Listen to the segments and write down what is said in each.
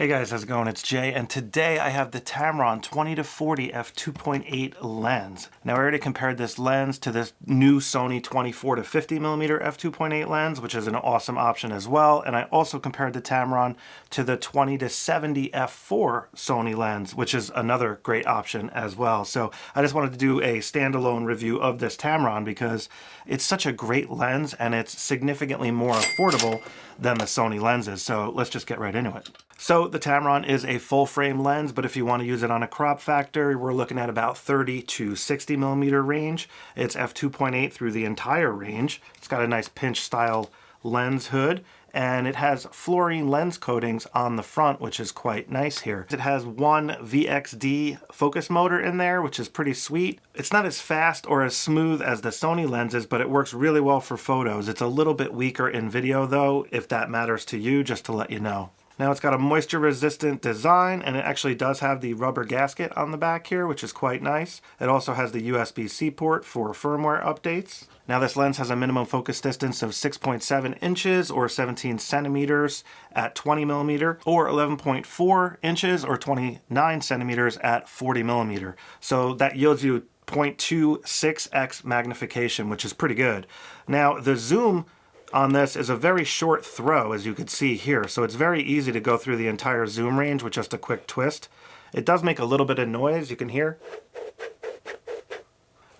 Hey guys, how's it going? It's Jay, and today I have the Tamron 20-40 f2.8 lens. Now I already compared this lens to this new Sony 24-50mm f2.8 lens, which is an awesome option as well, and I also compared the Tamron to the 20-70 f4 Sony lens, which is another great option as well. So I just wanted to do a standalone review of this Tamron because it's such a great lens and it's significantly more affordable than the Sony lenses. So let's just get right into it. So the Tamron is a full frame lens, but if you want to use it on a crop factor, we're looking at about 30 to 60 millimeter range. It's f2.8 through the entire range. It's got a nice pinch style lens hood, and it has fluorine lens coatings on the front, which is quite nice here. It has one VXD focus motor in there, which is pretty sweet. It's not as fast or as smooth as the Sony lenses, but it works really well for photos. It's a little bit weaker in video though, if that matters to you, just to let you know. Now it's got a moisture resistant design, and it actually does have the rubber gasket on the back here, which is quite nice. It also has the USB-C port for firmware updates. Now this lens has a minimum focus distance of 6.7 inches or 17 centimeters at 20 millimeter, or 11.4 inches or 29 centimeters at 40 millimeter. So that yields you 0.26x magnification, which is pretty good. Now the zoom on this is a very short throw, as you can see here, so it's very easy to go through the entire zoom range with just a quick twist. It does make a little bit of noise, you can hear.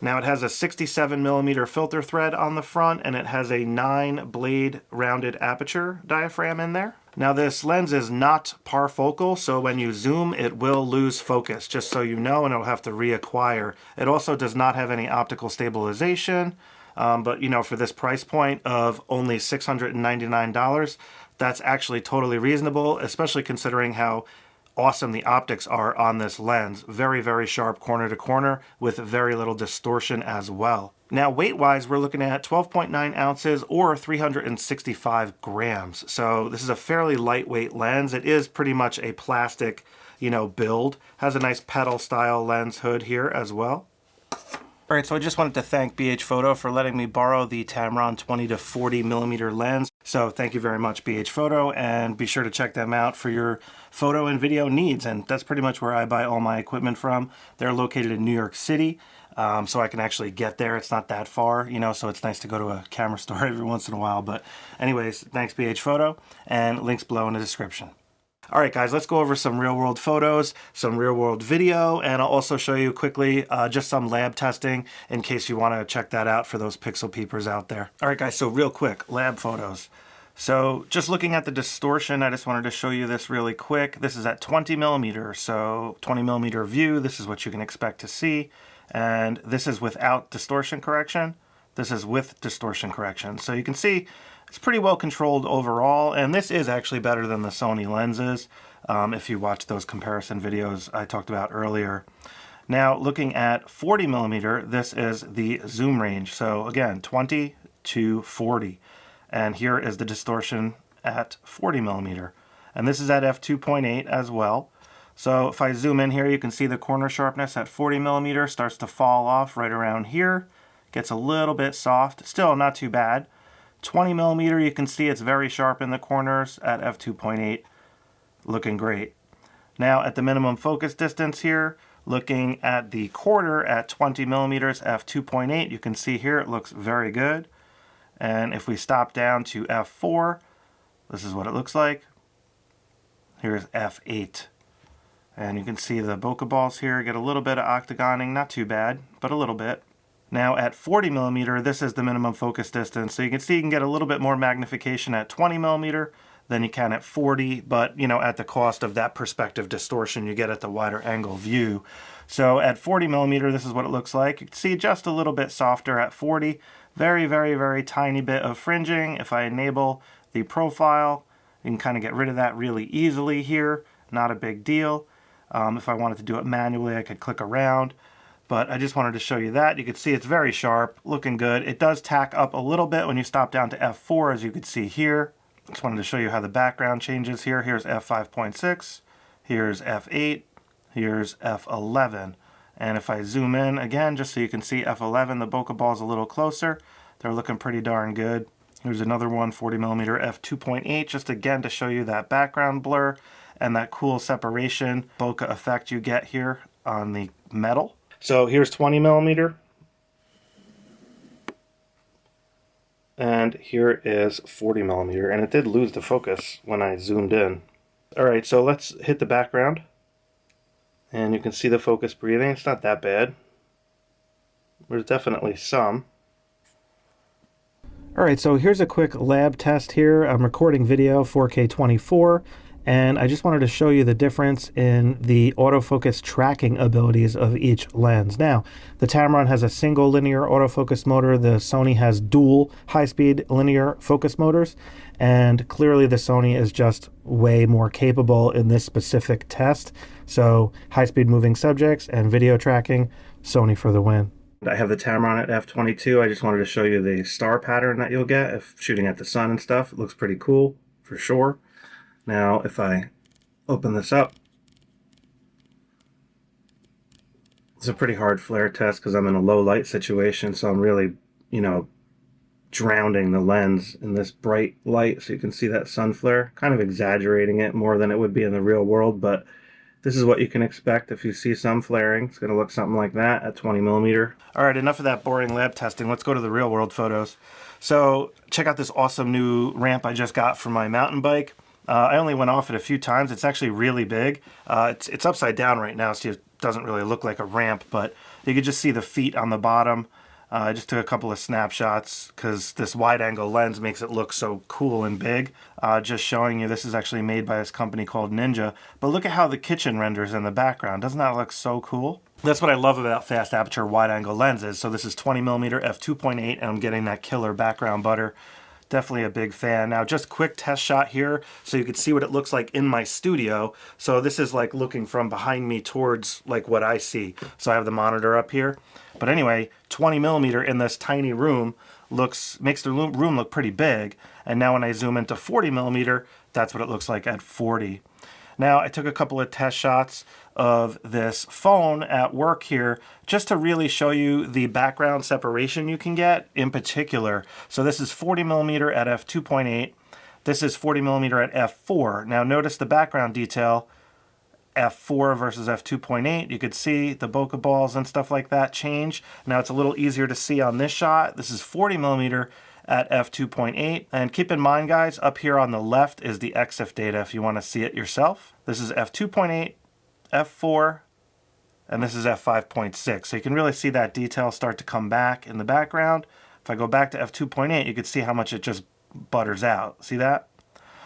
Now it has a 67 millimeter filter thread on the front, and it has a 9 blade rounded aperture diaphragm in there. Now this lens is not parfocal, so when you zoom it will lose focus, just so you know, and it'll have to reacquire. It also does not have any optical stabilization. But you know, for this price point of only $699, that's actually totally reasonable, especially considering how awesome the optics are on this lens. Very, very sharp corner to corner with very little distortion as well. Now weight-wise, we're looking at 12.9 ounces or 365 grams. So this is a fairly lightweight lens. It is pretty much a plastic, build. Has a nice pedal style lens hood here as well. All right, so I just wanted to thank BH Photo for letting me borrow the Tamron 20-40mm lens. So thank you very much, BH Photo, and be sure to check them out for your photo and video needs. And that's pretty much where I buy all my equipment from. They're located in New York City, so I can actually get there. It's not that far, so it's nice to go to a camera store every once in a while. But anyways, thanks BH Photo, and links below in the description. All right, guys, let's go over some real-world photos, some real-world video, and I'll also show you quickly just some lab testing in case you want to check that out for those pixel peepers out there. All right, guys, so real quick, lab photos. So just looking at the distortion, I just wanted to show you this really quick. This is at 20 millimeter, so 20 millimeter view. This is what you can expect to see. And this is without distortion correction. This is with distortion correction. So you can see it's pretty well controlled overall, and this is actually better than the Sony lenses if you watch those comparison videos I talked about earlier. Now looking at 40 millimeter, this is the zoom range. So again, 20 to 40. And here is the distortion at 40 millimeter. And this is at f2.8 as well. So if I zoom in here, you can see the corner sharpness at 40 millimeter starts to fall off right around here. Gets a little bit soft, still not too bad. 20 millimeter, you can see it's very sharp in the corners at f2.8, looking great. Now at the minimum focus distance here, looking at the quarter at 20 millimeters f2.8, you can see here it looks very good. And if we stop down to f4, this is what it looks like. Here's f8. And you can see the bokeh balls here get a little bit of octagoning, not too bad, but a little bit. Now at 40 millimeter, this is the minimum focus distance. So you can see you can get a little bit more magnification at 20 millimeter than you can at 40, but at the cost of that perspective distortion you get at the wider angle view. So at 40 millimeter, this is what it looks like. You can see just a little bit softer at 40. Very, very, very tiny bit of fringing. If I enable the profile, you can kind of get rid of that really easily here. Not a big deal. If I wanted to do it manually, I could click around. But I just wanted to show you that. You can see it's very sharp, looking good. It does tack up a little bit when you stop down to f4, as you can see here. Just wanted to show you how the background changes here. Here's f5.6, here's f8, here's f11. And if I zoom in again, just so you can see f11, the bokeh ball's a little closer. They're looking pretty darn good. Here's another one, 40 millimeter f2.8, just again to show you that background blur. and that cool separation bokeh effect you get here on the metal. So here's 20mm, and here is 40mm, and it did lose the focus when I zoomed in. Alright, so let's hit the background, and you can see the focus breathing. It's not that bad. There's definitely some. Alright, so here's a quick lab test here. I'm recording video 4K 24, and I just wanted to show you the difference in the autofocus tracking abilities of each lens. Now, the Tamron has a single linear autofocus motor. The Sony has dual high-speed linear focus motors, and clearly the Sony is just way more capable in this specific test. So high-speed moving subjects and video tracking, Sony for the win. I have the Tamron at f/22. I just wanted to show you the star pattern that you'll get if shooting at the sun and stuff. It looks pretty cool, for sure. Now, if I open this up, it's a pretty hard flare test because I'm in a low light situation, so I'm really, drowning the lens in this bright light, so you can see that sun flare. Kind of exaggerating it more than it would be in the real world, but this is what you can expect if you see some flaring. It's going to look something like that at 20mm. All right, enough of that boring lab testing. Let's go to the real world photos. So check out this awesome new ramp I just got for my mountain bike. I only went off it a few times. It's actually really big. It's upside down right now, so it doesn't really look like a ramp, but you can just see the feet on the bottom. I just took a couple of snapshots because this wide-angle lens makes it look so cool and big. Just showing you, this is actually made by this company called Ninja. But look at how the kitchen renders in the background. Doesn't that look so cool? That's what I love about fast aperture wide-angle lenses. So this is 20mm f2.8, and I'm getting that killer background butter. Definitely a big fan. Now, just quick test shot here so you can see what it looks like in my studio. So this is like looking from behind me towards like what I see. So I have the monitor up here. But anyway, 20mm in this tiny room makes the room look pretty big. And now when I zoom into 40mm, that's what it looks like at 40. Now, I took a couple of test shots of this phone at work here just to really show you the background separation you can get in particular. So this is 40mm at f2.8. This is 40mm at f4. Now notice the background detail, f4 versus f2.8. You could see the bokeh balls and stuff like that change. Now it's a little easier to see on this shot. This is 40mm at f2.8. And keep in mind, guys, up here on the left is the EXIF data if you want to see it yourself. This is f2.8, f4, and this is f5.6. So you can really see that detail start to come back in the background. If I go back to f2.8, you can see how much it just butters out. See that?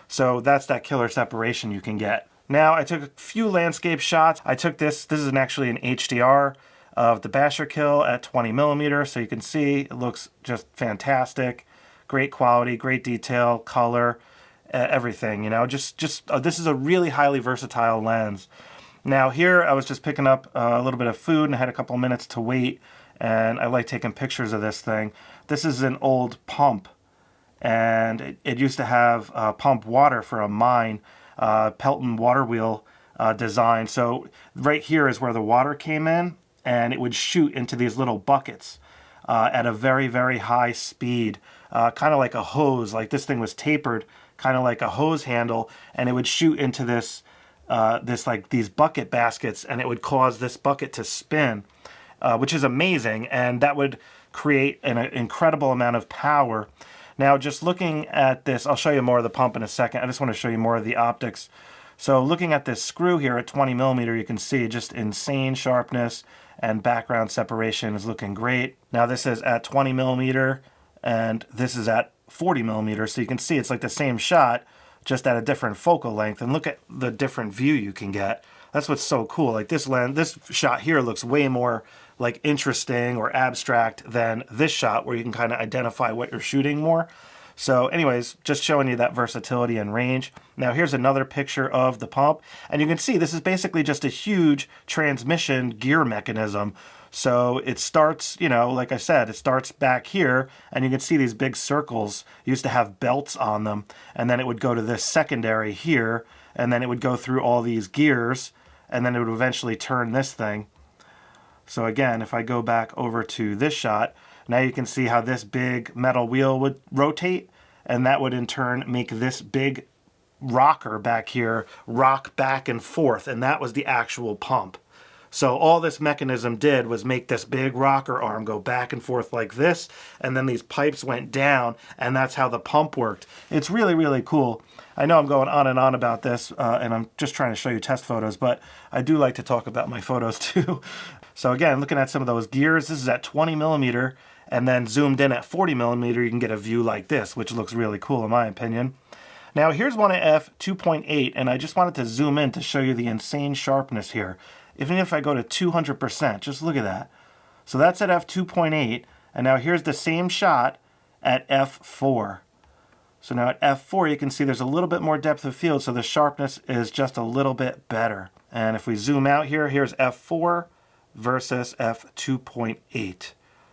So that's that killer separation you can get. Now, I took a few landscape shots. I took this is actually an HDR of the Basher Kill at 20mm, so you can see it looks just fantastic. Great quality, great detail, color, everything, this is a really highly versatile lens. Now here, I was just picking up a little bit of food and I had a couple of minutes to wait, and I like taking pictures of this thing. This is an old pump, and it used to have pump water for a mine, Pelton water wheel design. So right here is where the water came in, and it would shoot into these little buckets at a very, very high speed, kind of like a hose. Like this thing was tapered, kind of like a hose handle, and it would shoot into these bucket baskets, and it would cause this bucket to spin, which is amazing, and that would create an incredible amount of power. Now, just looking at this, I'll show you more of the pump in a second. I just want to show you more of the optics. So looking at this screw here at 20mm, you can see just insane sharpness, and background separation is looking great. Now this is at 20mm, and this is at 40mm, so you can see it's like the same shot, just at a different focal length. And look at the different view you can get. That's what's so cool. Like this shot here looks way more like interesting or abstract than this shot, where you can kind of identify what you're shooting more. So anyways, just showing you that versatility and range. Now here's another picture of the pump, and you can see this is basically just a huge transmission gear mechanism. So it starts, like I said, it starts back here, and you can see these big circles used to have belts on them, and then it would go to this secondary here, and then it would go through all these gears, and then it would eventually turn this thing. So again, if I go back over to this shot, now you can see how this big metal wheel would rotate, and that would in turn make this big rocker back here rock back and forth, and that was the actual pump. So all this mechanism did was make this big rocker arm go back and forth like this, and then these pipes went down, and that's how the pump worked. It's really, really cool. I know I'm going on and on about this, and I'm just trying to show you test photos, but I do like to talk about my photos too. So again, looking at some of those gears, this is at 20 millimeter, and then zoomed in at 40 millimeter, you can get a view like this, which looks really cool in my opinion. Now here's one at f2.8, and I just wanted to zoom in to show you the insane sharpness here. Even if I go to 200%, just look at that. So that's at f2.8, and now here's the same shot at f4. So now at f4 you can see there's a little bit more depth of field, so the sharpness is just a little bit better. And if we zoom out here, here's f4 versus f2.8.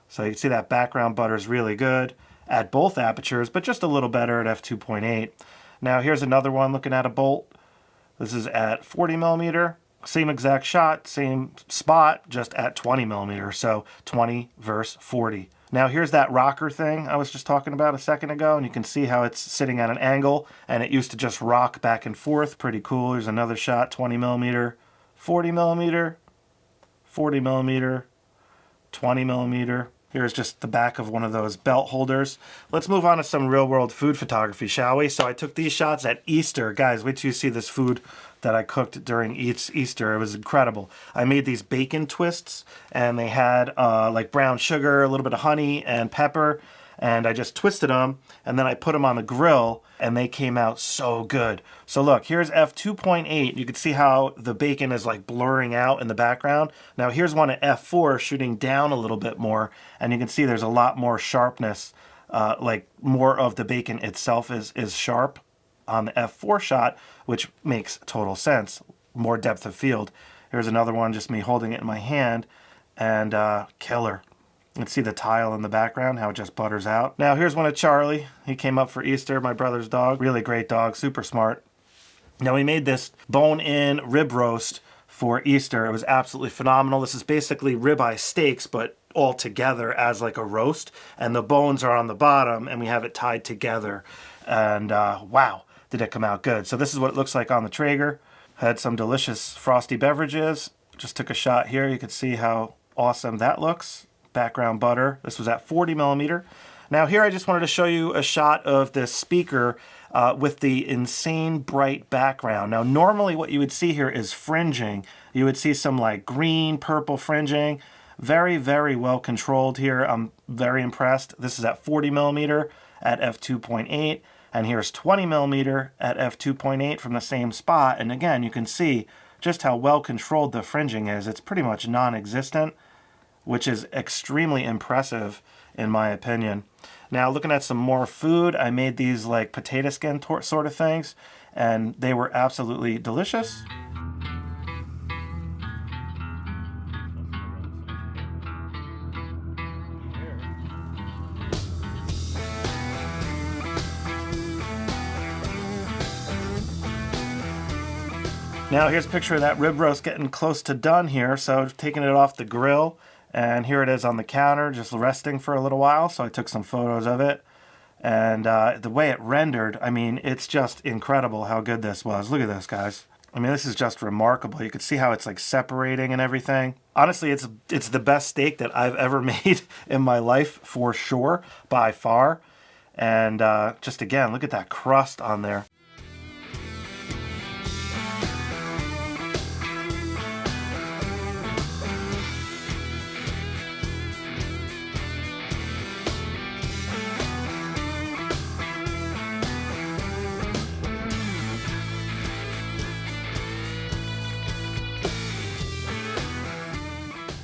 So you can see that background butter is really good at both apertures, but just a little better at f2.8. Now here's another one looking at a bolt. This is at 40 millimeter. Same exact shot, same spot, just at 20 millimeter. So 20 versus 40. Now here's that rocker thing I was just talking about a second ago, and you can see how it's sitting at an angle, and it used to just rock back and forth. Pretty cool. Here's another shot, 20 millimeter, 40 millimeter, 40 millimeter, 20 millimeter. Here's just the back of one of those belt holders. Let's move on to some real-world food photography, shall we? So I took these shots at Easter. Guys, wait till you see this food that I cooked during Easter. It was incredible. I made these bacon twists, and they had like brown sugar, a little bit of honey, and pepper, and I just twisted them, and then I put them on the grill, and they came out so good. So look, here's f2.8. You can see how the bacon is like blurring out in the background. Now here's one at f4 shooting down a little bit more, and you can see there's a lot more sharpness, like more of the bacon itself is sharp on the f4 shot, which makes total sense. More depth of field. Here's another one, just me holding it in my hand, and killer. You can see the tile in the background, how it just butters out. Now here's one of Charlie. He came up for Easter, my brother's dog. Really great dog, super smart. Now we made this bone-in rib roast for Easter. It was absolutely phenomenal. This is basically ribeye steaks, but all together as like a roast. And the bones are on the bottom, and we have it tied together. And wow, did it come out good. So this is what it looks like on the Traeger. Had some delicious frosty beverages. Just took a shot here. You can see how awesome that looks. Background butter. This was at 40 millimeter. Now here I just wanted to show you a shot of this speaker with the insane bright background. Now normally what you would see here is fringing. You would see some like green, purple fringing. Very, very well controlled here. I'm very impressed. This is at 40 millimeter at f2.8. And here's 20 millimeter at f2.8 from the same spot. And again, you can see just how well controlled the fringing is. It's pretty much non-existent, which is extremely impressive in my opinion. Now looking at some more food, I made these like potato skin sort of things, and they were absolutely delicious. Now here's a picture of that rib roast getting close to done here. So taking it off the grill, and here it is on the counter just resting for a little while. So I took some photos of it, and the way it rendered, I mean, it's just incredible how good this was. Look at this, guys. I mean, this is just remarkable. You can see how it's like separating and everything. Honestly, it's the best steak that I've ever made in my life for sure, by far. And just again, look at that crust on there.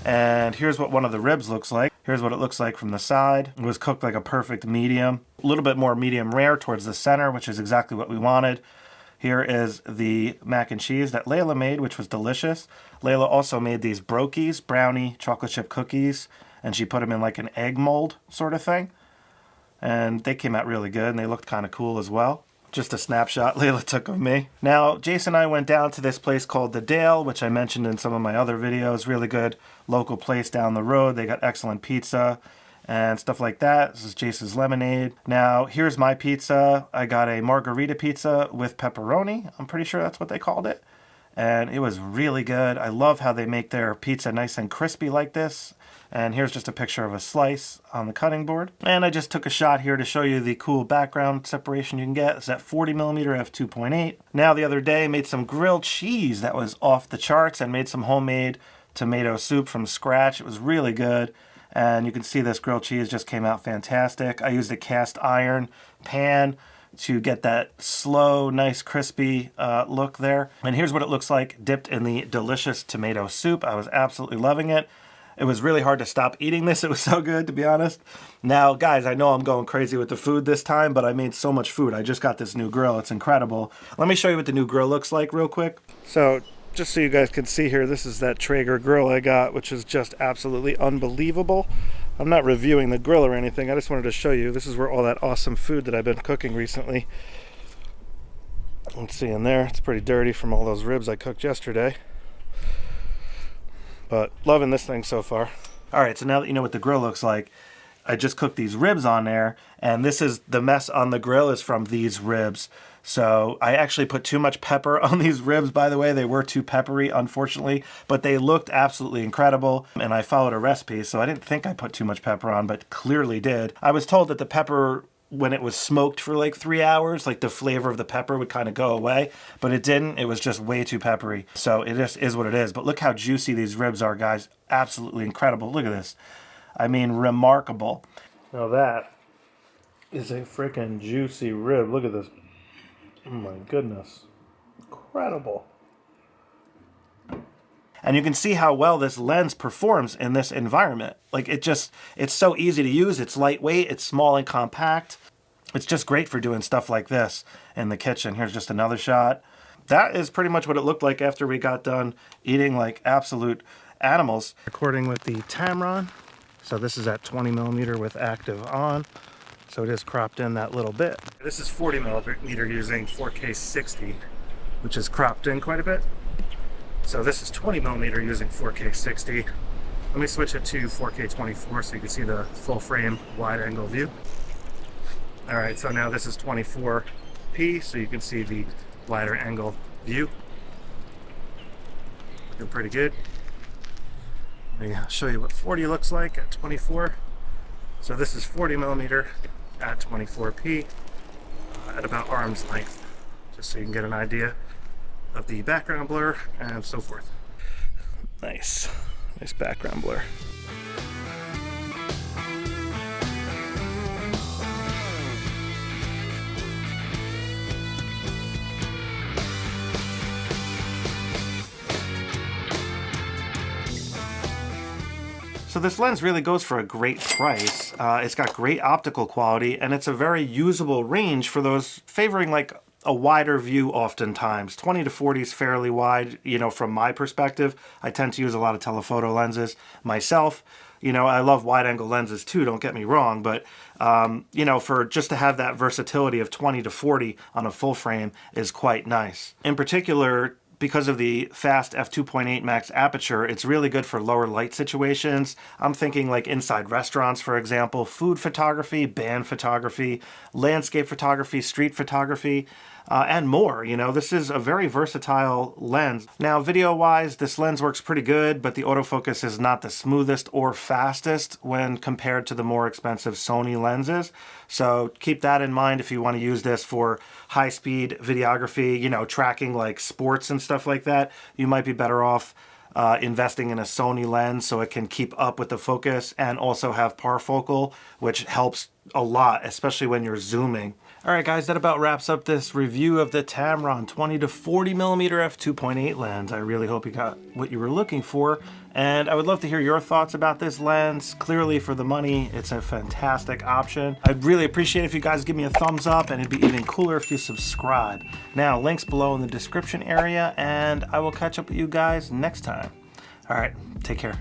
And here's what one of the ribs looks like. Here's what it looks like from the side. It was cooked like a perfect medium. A little bit more medium rare towards the center, which is exactly what we wanted. Here is the mac and cheese that Layla made, which was delicious. Layla also made these brokies, brownie chocolate chip cookies, and she put them in like an egg mold sort of thing. And they came out really good, and they looked kind of cool as well. Just a snapshot Layla took of me. Now, Jason and I went down to this place called The Dale, which I mentioned in some of my other videos. Really good local place down the road. They got excellent pizza and stuff like that. This is Jace's lemonade. Now, here's my pizza. I got a margarita pizza with pepperoni. I'm pretty sure that's what they called it. And it was really good. I love how they make their pizza nice and crispy like this. And here's just a picture of a slice on the cutting board. And I just took a shot here to show you the cool background separation you can get. It's at 40mm f2.8. Now, the other day, I made some grilled cheese that was off the charts and made some homemade tomato soup from scratch. It was really good. And you can see this grilled cheese just came out fantastic. I used a cast iron pan to get that slow, nice, crispy look there. And here's what it looks like dipped in the delicious tomato soup. I was absolutely loving it. It was really hard to stop eating this. It was so good, to be honest. Now, guys, I know I'm going crazy with the food this time, but I made so much food. I just got this new grill. It's incredible. Let me show you what the new grill looks like real quick. So, just so you guys can see here, this is that Traeger grill I got, which is just absolutely unbelievable. I'm not reviewing the grill or anything. I just wanted to show you. This is where all that awesome food that I've been cooking recently. Let's see in there. It's pretty dirty from all those ribs I cooked yesterday. But loving this thing so far. All right, so now that you know what the grill looks like, I just cooked these ribs on there, and this is the mess on the grill is from these ribs. So I actually put too much pepper on these ribs, by the way. They were too peppery, unfortunately, but they looked absolutely incredible, and I followed a recipe, so I didn't think I put too much pepper on, but clearly did. I was told that the pepper, when it was smoked for like 3 hours, like the flavor of the pepper would kind of go away, but it didn't. It was just way too peppery. So it just is what it is. But look how juicy these ribs are, guys. Absolutely incredible. Look at this. I mean, remarkable. Now that is a freaking juicy rib. Look at this. Oh my goodness. Incredible. And you can see how well this lens performs in this environment. Like it's so easy to use. It's lightweight, it's small and compact. It's just great for doing stuff like this in the kitchen. Here's just another shot. That is pretty much what it looked like after we got done eating like absolute animals. Recording with the Tamron. So this is at 20mm with active on. So it is cropped in that little bit. This is 40mm using 4K 60, which is cropped in quite a bit. So this is 20mm using 4K 60. Let me switch it to 4K 24 so you can see the full frame wide angle view. All right, so now this is 24p, so you can see the wider angle view. Looking pretty good. Let me show you what 40 looks like at 24. So this is 40mm at 24p at about arm's length, just so you can get an idea of the background blur and so forth. Nice background blur. So this lens really goes for a great price. It's got great optical quality, and it's a very usable range for those favoring like a wider view oftentimes. 20 to 40 is fairly wide, you know, from my perspective. I tend to use a lot of telephoto lenses myself. You know, I love wide angle lenses too, don't get me wrong, but you know, for just to have that versatility of 20 to 40 on a full frame is quite nice. In particular, because of the fast f2.8 max aperture, it's really good for lower light situations. I'm thinking like inside restaurants, for example, food photography, band photography, landscape photography, street photography, and more. You know, this is a very versatile lens. Now, video-wise, this lens works pretty good, but the autofocus is not the smoothest or fastest when compared to the more expensive Sony lenses. So keep that in mind if you want to use this for high-speed videography, you know, tracking like sports and stuff like that. You might be better off investing in a Sony lens so it can keep up with the focus and also have parfocal, which helps a lot, especially when you're zooming. All right, guys, that about wraps up this review of the Tamron 20 to 40mm f2.8 lens. I really hope you got what you were looking for, and I would love to hear your thoughts about this lens. Clearly, for the money, it's a fantastic option. I'd really appreciate if you guys give me a thumbs up, and it'd be even cooler if you subscribe. Now, links below in the description area, and I will catch up with you guys next time. All right, take care.